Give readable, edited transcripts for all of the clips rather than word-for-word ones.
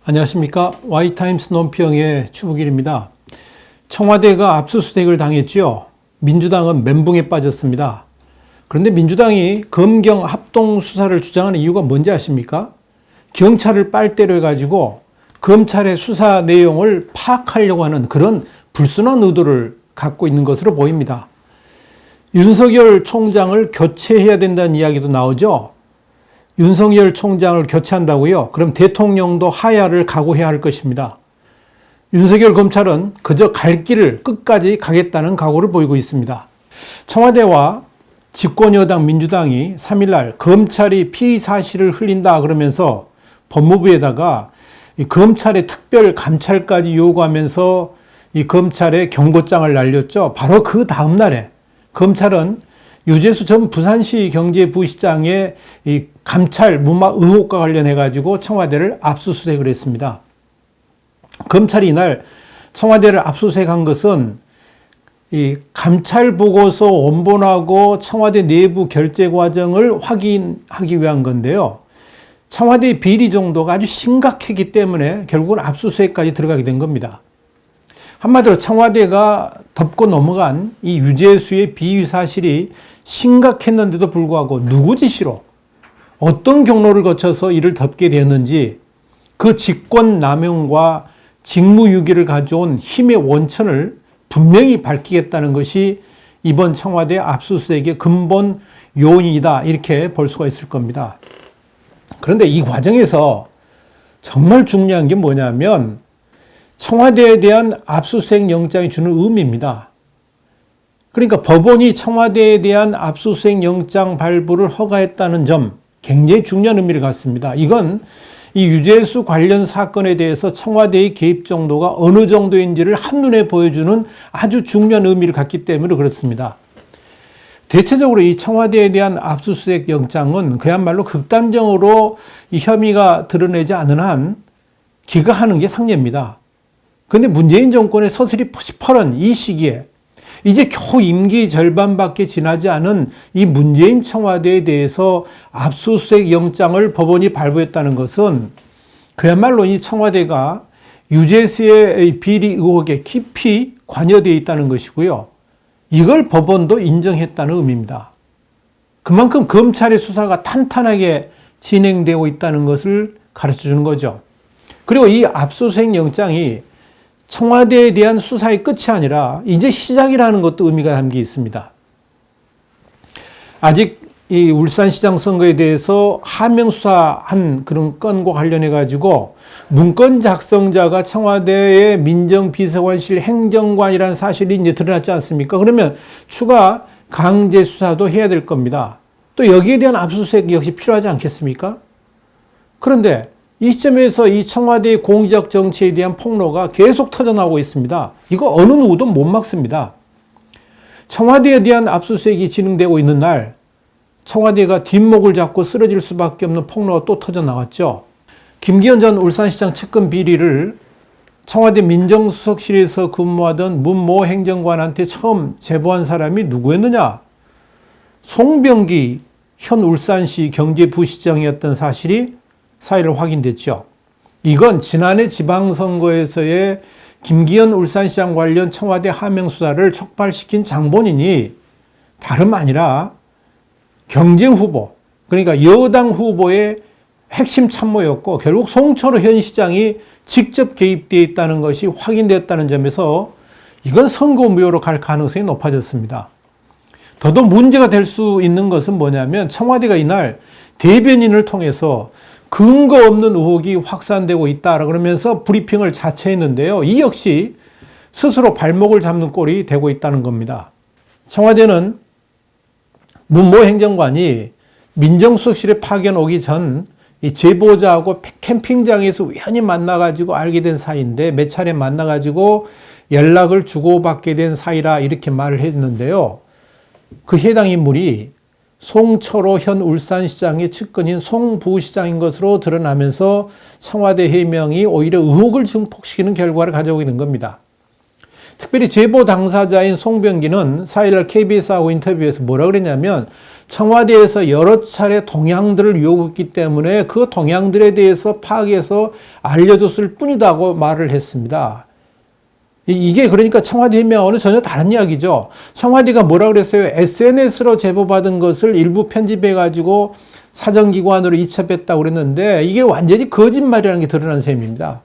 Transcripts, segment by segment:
안녕하십니까. Y타임스 논평의 추북일입니다. 청와대가 압수수색을 당했죠. 민주당은 멘붕에 빠졌습니다. 그런데 민주당이 검경 합동수사를 주장하는 이유가 뭔지 아십니까? 경찰을 빨대로 해가지고 검찰의 수사 내용을 파악하려고 하는 그런 불순한 의도를 갖고 있는 것으로 보입니다. 윤석열 총장을 교체해야 된다는 이야기도 나오죠. 윤석열 총장을 교체한다고요? 그럼 대통령도 하야를 각오해야 할 것입니다. 윤석열 검찰은 그저 갈 길을 끝까지 가겠다는 각오를 보이고 있습니다. 청와대와 집권여당 민주당이 3일날 검찰이 피의 사실을 흘린다 그러면서 법무부에다가 이 검찰의 특별 감찰까지 요구하면서 이 검찰의 경고장을 날렸죠. 바로 그 다음 날에 검찰은 유재수 전 부산시 경제부시장의 이 감찰 무마 의혹과 관련해 가지고 청와대를 압수수색을 했습니다. 검찰이 이날 청와대를 압수수색한 것은 이 감찰 보고서 원본하고 청와대 내부 결재 과정을 확인하기 위한 건데요. 청와대의 비리 정도가 아주 심각했기 때문에 결국은 압수수색까지 들어가게 된 겁니다. 한마디로 청와대가 덮고 넘어간 이 유재수의 비위 사실이 심각했는데도 불구하고 누구 지시로 어떤 경로를 거쳐서 이를 덮게 되었는지 그 직권남용과 직무유기를 가져온 힘의 원천을 분명히 밝히겠다는 것이 이번 청와대 압수수색의 근본 요인이다 이렇게 볼 수가 있을 겁니다. 그런데 이 과정에서 정말 중요한 게 뭐냐면 청와대에 대한 압수수색 영장이 주는 의미입니다. 그러니까 법원이 청와대에 대한 압수수색 영장 발부를 허가했다는 점 굉장히 중요한 의미를 갖습니다. 이건 이 유재수 관련 사건에 대해서 청와대의 개입 정도가 어느 정도인지를 한눈에 보여주는 아주 중요한 의미를 갖기 때문에 그렇습니다. 대체적으로 이 청와대에 대한 압수수색 영장은 그야말로 극단적으로 이 혐의가 드러내지 않은 한 기각하는 게 상례입니다. 그런데 문재인 정권의 서슬이 퍼런 이 시기에 이제 겨우 임기 절반밖에 지나지 않은 이 문재인 청와대에 대해서 압수수색 영장을 법원이 발부했다는 것은 그야말로 이 청와대가 유재수의 비리 의혹에 깊이 관여되어 있다는 것이고요. 이걸 법원도 인정했다는 의미입니다. 그만큼 검찰의 수사가 탄탄하게 진행되고 있다는 것을 가르쳐주는 거죠. 그리고 이 압수수색 영장이 청와대에 대한 수사의 끝이 아니라 이제 시작이라는 것도 의미가 담겨 있습니다. 아직 이 울산시장 선거에 대해서 하명 수사한 그런 건과 관련해 가지고 문건 작성자가 청와대의 민정비서관실 행정관이라는 사실이 이제 드러났지 않습니까? 그러면 추가 강제 수사도 해야 될 겁니다. 또 여기에 대한 압수수색 역시 필요하지 않겠습니까? 그런데 이 시점에서 이 청와대의 공적 정치에 대한 폭로가 계속 터져나오고 있습니다. 이거 어느 누구도 못 막습니다. 청와대에 대한 압수수색이 진행되고 있는 날 청와대가 뒷목을 잡고 쓰러질 수밖에 없는 폭로가 또 터져나왔죠. 김기현 전 울산시장 측근 비리를 청와대 민정수석실에서 근무하던 문모 행정관한테 처음 제보한 사람이 누구였느냐? 송병기 현 울산시 경제부시장이었던 사실이 4일 확인됐죠. 이건 지난해 지방선거에서의 김기현 울산시장 관련 청와대 하명 수사를 촉발시킨 장본인이 다름 아니라 경쟁 후보, 그러니까 여당 후보의 핵심 참모였고 결국 송철호 현 시장이 직접 개입되어 있다는 것이 확인됐다는 점에서 이건 선거무효로 갈 가능성이 높아졌습니다. 더더욱 문제가 될 수 있는 것은 뭐냐면 청와대가 이날 대변인을 통해서 근거 없는 의혹이 확산되고 있다 그러면서 브리핑을 자체했는데요. 이 역시 스스로 발목을 잡는 꼴이 되고 있다는 겁니다. 청와대는 문모 행정관이 민정수석실에 파견 오기 전 이 제보자하고 캠핑장에서 우연히 만나가지고 알게 된 사이인데 몇 차례 만나가지고 연락을 주고받게 된 사이라 이렇게 말을 했는데요. 그 해당 인물이 송철호 현 울산시장의 측근인 송부시장인 것으로 드러나면서 청와대 해명이 오히려 의혹을 증폭시키는 결과를 가져오게 된 겁니다. 특별히 제보 당사자인 송병기는 4일날 KBS하고 인터뷰에서 뭐라 그랬냐면 청와대에서 여러 차례 동향들을 요구했기 때문에 그 동향들에 대해서 파악해서 알려줬을 뿐이다고 말을 했습니다. 이게 그러니까 청와대 해명하고는 전혀 다른 이야기죠. 청와대가 뭐라 그랬어요? SNS로 제보받은 것을 일부 편집해가지고 사정기관으로 이첩했다고 그랬는데 이게 완전히 거짓말이라는 게 드러난 셈입니다.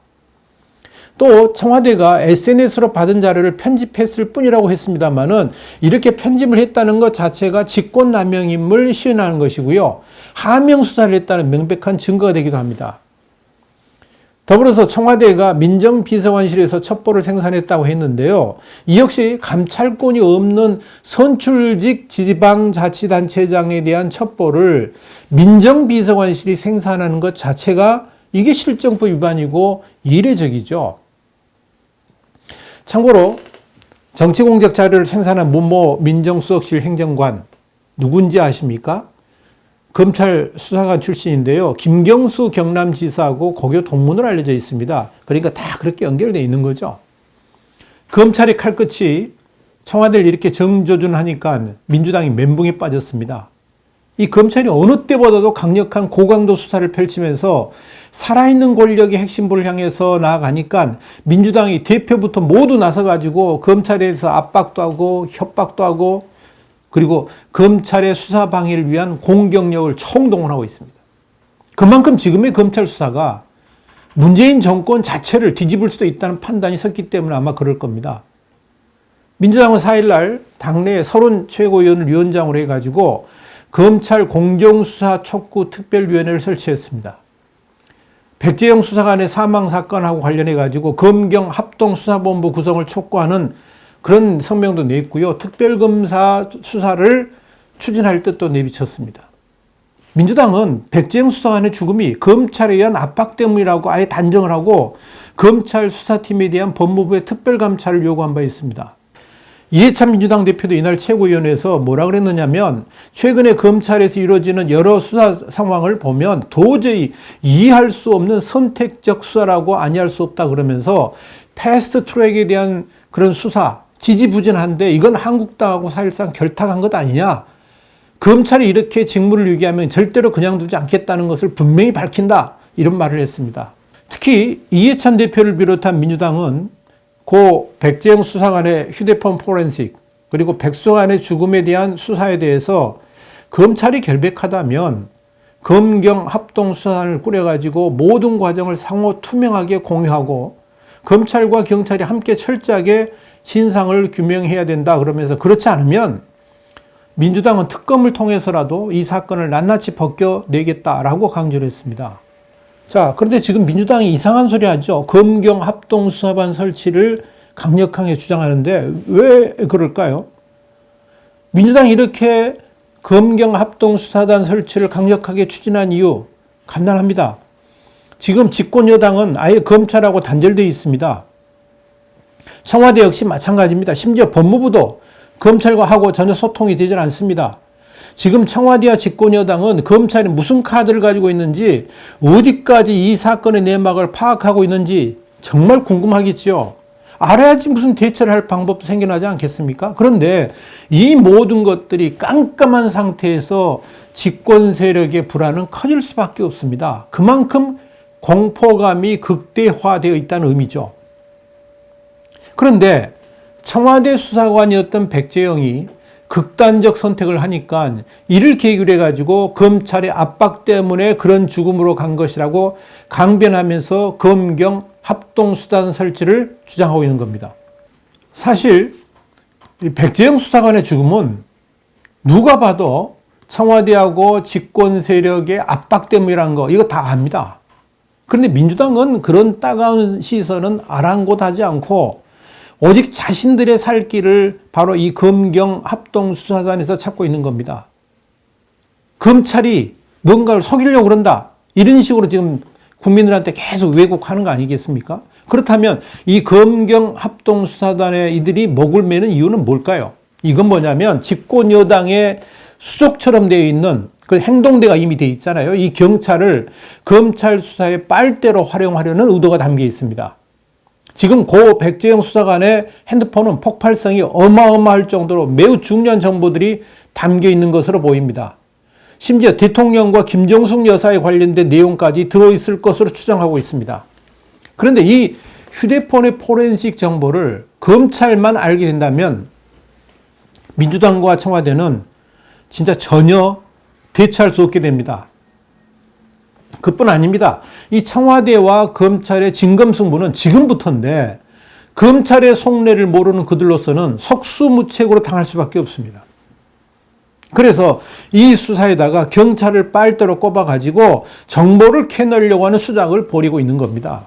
또 청와대가 SNS로 받은 자료를 편집했을 뿐이라고 했습니다만은 이렇게 편집을 했다는 것 자체가 직권남용임을 시인하는 것이고요. 하명 수사를 했다는 명백한 증거가 되기도 합니다. 더불어서 청와대가 민정비서관실에서 첩보를 생산했다고 했는데요. 이 역시 감찰권이 없는 선출직 지방자치단체장에 대한 첩보를 민정비서관실이 생산하는 것 자체가 이게 실정법 위반이고 이례적이죠. 참고로 정치공적 자료를 생산한 문모 민정수석실 행정관 누군지 아십니까? 검찰 수사관 출신인데요. 김경수 경남지사하고 고교 동문으로 알려져 있습니다. 그러니까 다 그렇게 연결되어 있는 거죠. 검찰의 칼끝이 청와대를 이렇게 정조준하니까 민주당이 멘붕에 빠졌습니다. 이 검찰이 어느 때보다도 강력한 고강도 수사를 펼치면서 살아있는 권력의 핵심부를 향해서 나아가니까 민주당이 대표부터 모두 나서가지고 검찰에 대해서 압박도 하고 협박도 하고 그리고 검찰의 수사 방해를 위한 공격력을 총동원하고 있습니다. 그만큼 지금의 검찰 수사가 문재인 정권 자체를 뒤집을 수도 있다는 판단이 섰기 때문에 아마 그럴 겁니다. 민주당은 4일날 당내 서른 최고위원을 위원장으로 해가지고 검찰 공정수사 촉구 특별위원회를 설치했습니다. 백재영 수사관의 사망사건하고 관련해가지고 검경 합동수사본부 구성을 촉구하는 그런 성명도 냈고요. 특별검사 수사를 추진할 뜻도 내비쳤습니다. 민주당은 백재영 수사관의 죽음이 검찰에 의한 압박 때문이라고 아예 단정을 하고 검찰 수사팀에 대한 법무부의 특별감찰을 요구한 바 있습니다. 이해찬 민주당 대표도 이날 최고위원회에서 뭐라 그랬느냐면 최근에 검찰에서 이루어지는 여러 수사 상황을 보면 도저히 이해할 수 없는 선택적 수사라고 아니할 수 없다 그러면서 패스트 트랙에 대한 그런 수사 지지부진한데 이건 한국당하고 사실상 결탁한 것 아니냐. 검찰이 이렇게 직무를 유기하면 절대로 그냥 두지 않겠다는 것을 분명히 밝힌다. 이런 말을 했습니다. 특히 이해찬 대표를 비롯한 민주당은 고 백재영 수사관의 휴대폰 포렌식 그리고 백 수사관의 죽음에 대한 수사에 대해서 검찰이 결백하다면 검경 합동수사단을 꾸려가지고 모든 과정을 상호 투명하게 공유하고 검찰과 경찰이 함께 철저하게 진상을 규명해야 된다 그러면서 그렇지 않으면 민주당은 특검을 통해서라도 이 사건을 낱낱이 벗겨내겠다라고 강조를 했습니다. 자, 그런데 지금 민주당이 이상한 소리 하죠. 검경 합동수사반 설치를 강력하게 주장하는데 왜 그럴까요? 민주당이 이렇게 검경 합동수사단 설치를 강력하게 추진한 이유 간단합니다. 지금 집권 여당은 아예 검찰하고 단절되어 있습니다. 청와대 역시 마찬가지입니다. 심지어 법무부도 검찰과 하고 전혀 소통이 되질 않습니다. 지금 청와대와 집권 여당은 검찰이 무슨 카드를 가지고 있는지 어디까지 이 사건의 내막을 파악하고 있는지 정말 궁금하겠죠. 알아야지 무슨 대처를 할 방법도 생겨나지 않겠습니까? 그런데 이 모든 것들이 깜깜한 상태에서 집권 세력의 불안은 커질 수밖에 없습니다. 그만큼 공포감이 극대화되어 있다는 의미죠. 그런데 청와대 수사관이었던 백재영이 극단적 선택을 하니까 이를 계기로 해가지고 검찰의 압박 때문에 그런 죽음으로 간 것이라고 강변하면서 검경 합동수사단 설치를 주장하고 있는 겁니다. 사실 이 백재영 수사관의 죽음은 누가 봐도 청와대하고 집권 세력의 압박 때문이라는 거 이거 다 압니다. 그런데 민주당은 그런 따가운 시선은 아랑곳하지 않고 오직 자신들의 살 길을 바로 이 검경 합동수사단에서 찾고 있는 겁니다. 검찰이 뭔가를 속이려고 그런다. 이런 식으로 지금 국민들한테 계속 왜곡하는 거 아니겠습니까? 그렇다면 이 검경 합동수사단에 이들이 목을 매는 이유는 뭘까요? 이건 뭐냐면 집권 여당의 수족처럼 되어 있는 그 행동대가 이미 되어 있잖아요. 이 경찰을 검찰 수사의 빨대로 활용하려는 의도가 담겨 있습니다. 지금 고 백재영 수사관의 핸드폰은 폭발성이 어마어마할 정도로 매우 중요한 정보들이 담겨 있는 것으로 보입니다. 심지어 대통령과 김정숙 여사에 관련된 내용까지 들어있을 것으로 추정하고 있습니다. 그런데 이 휴대폰의 포렌식 정보를 검찰만 알게 된다면 민주당과 청와대는 진짜 전혀 대처할 수 없게 됩니다. 그뿐 아닙니다. 이 청와대와 검찰의 진검승부는 지금부터인데 검찰의 속내를 모르는 그들로서는 속수무책으로 당할 수밖에 없습니다. 그래서 이 수사에다가 경찰을 빨대로 꼽아가지고 정보를 캐내려고 하는 수작을 벌이고 있는 겁니다.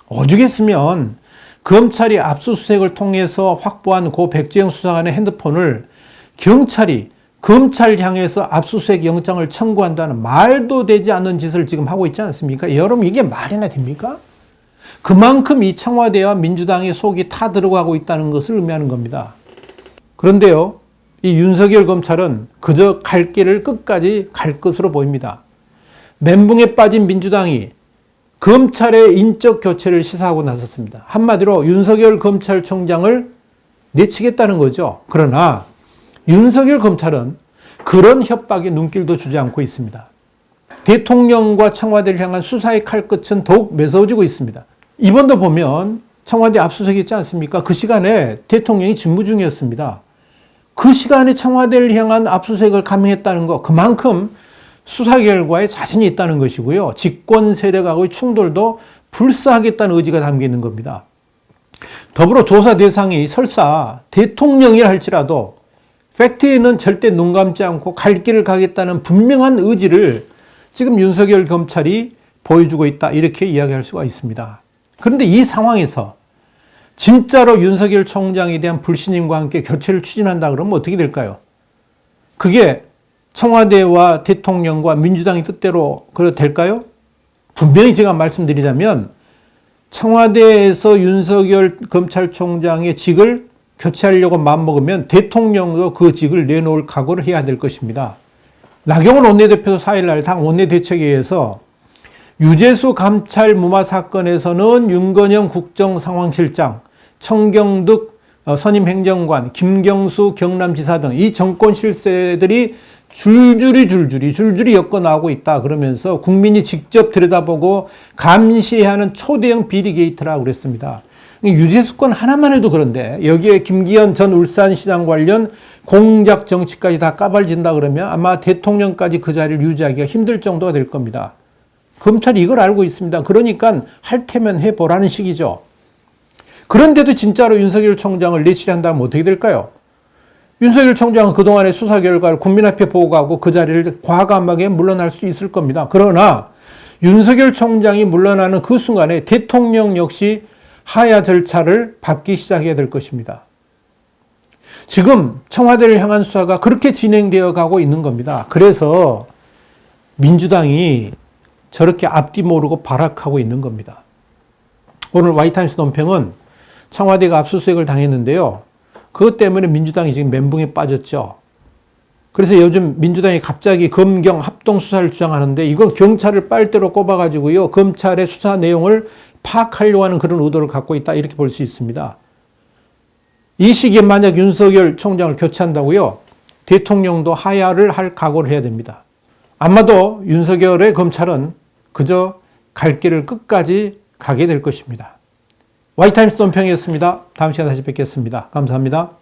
오죽했으면 검찰이 압수수색을 통해서 확보한 고 백지영 수사관의 핸드폰을 경찰이 검찰 향해서 압수수색 영장을 청구한다는 말도 되지 않는 짓을 지금 하고 있지 않습니까? 여러분 이게 말이나 됩니까? 그만큼 이 청와대와 민주당의 속이 타들어가고 있다는 것을 의미하는 겁니다. 그런데요, 이 윤석열 검찰은 그저 갈 길을 끝까지 갈 것으로 보입니다. 멘붕에 빠진 민주당이 검찰의 인적 교체를 시사하고 나섰습니다. 한마디로 윤석열 검찰총장을 내치겠다는 거죠. 그러나 윤석열 검찰은 그런 협박에 눈길도 주지 않고 있습니다. 대통령과 청와대를 향한 수사의 칼끝은 더욱 매서워지고 있습니다. 이번도 보면 청와대 압수수색 있지 않습니까? 그 시간에 대통령이 직무 중이었습니다. 그 시간에 청와대를 향한 압수수색을 감행했다는 것, 그만큼 수사 결과에 자신이 있다는 것이고요. 집권 세력하고의 충돌도 불사하겠다는 의지가 담겨 있는 겁니다. 더불어 조사 대상이 설사 대통령이라 할지라도 팩트에는 절대 눈 감지 않고 갈 길을 가겠다는 분명한 의지를 지금 윤석열 검찰이 보여주고 있다, 이렇게 이야기할 수가 있습니다. 그런데 이 상황에서 진짜로 윤석열 총장에 대한 불신임과 함께 교체를 추진한다 그러면 어떻게 될까요? 그게 청와대와 대통령과 민주당의 뜻대로 그래도 될까요? 분명히 제가 말씀드리자면 청와대에서 윤석열 검찰총장의 직을 교체하려고 마음먹으면 대통령도 그 직을 내놓을 각오를 해야 될 것입니다. 나경원 원내대표도 4일날 당 원내대책회의에서 유재수 감찰 무마 사건에서는 윤건영 국정상황실장, 청경득 선임행정관, 김경수 경남지사 등 이 정권 실세들이 줄줄이 엮어나오고 있다 그러면서 국민이 직접 들여다보고 감시해야 하는 초대형 비리 게이트라고 그랬습니다. 유재수 건 하나만 해도 그런데 여기에 김기현 전 울산시장 관련 공작 정치까지 다 까발진다 그러면 아마 대통령까지 그 자리를 유지하기가 힘들 정도가 될 겁니다. 검찰이 이걸 알고 있습니다. 그러니까 할 테면 해보라는 식이죠. 그런데도 진짜로 윤석열 총장을 내치한다면 어떻게 될까요? 윤석열 총장은 그동안의 수사 결과를 국민 앞에 보고하고 그 자리를 과감하게 물러날 수 있을 겁니다. 그러나 윤석열 총장이 물러나는 그 순간에 대통령 역시 하야 절차를 밟기 시작해야 될 것입니다. 지금 청와대를 향한 수사가 그렇게 진행되어 가고 있는 겁니다. 그래서 민주당이 저렇게 앞뒤 모르고 발악하고 있는 겁니다. 오늘 와이타임스 논평은 청와대가 압수수색을 당했는데요. 그것 때문에 민주당이 지금 멘붕에 빠졌죠. 그래서 요즘 민주당이 갑자기 검경 합동수사를 주장하는데 이건 경찰을 빨대로 꼽아가지고요. 검찰의 수사 내용을 파악하려고 하는 그런 의도를 갖고 있다, 이렇게 볼 수 있습니다. 이 시기에 만약 윤석열 총장을 교체한다고요, 대통령도 하야를 할 각오를 해야 됩니다. 아마도 윤석열의 검찰은 그저 갈 길을 끝까지 가게 될 것입니다. 와이타임스 논평이었습니다. 다음 시간에 다시 뵙겠습니다. 감사합니다.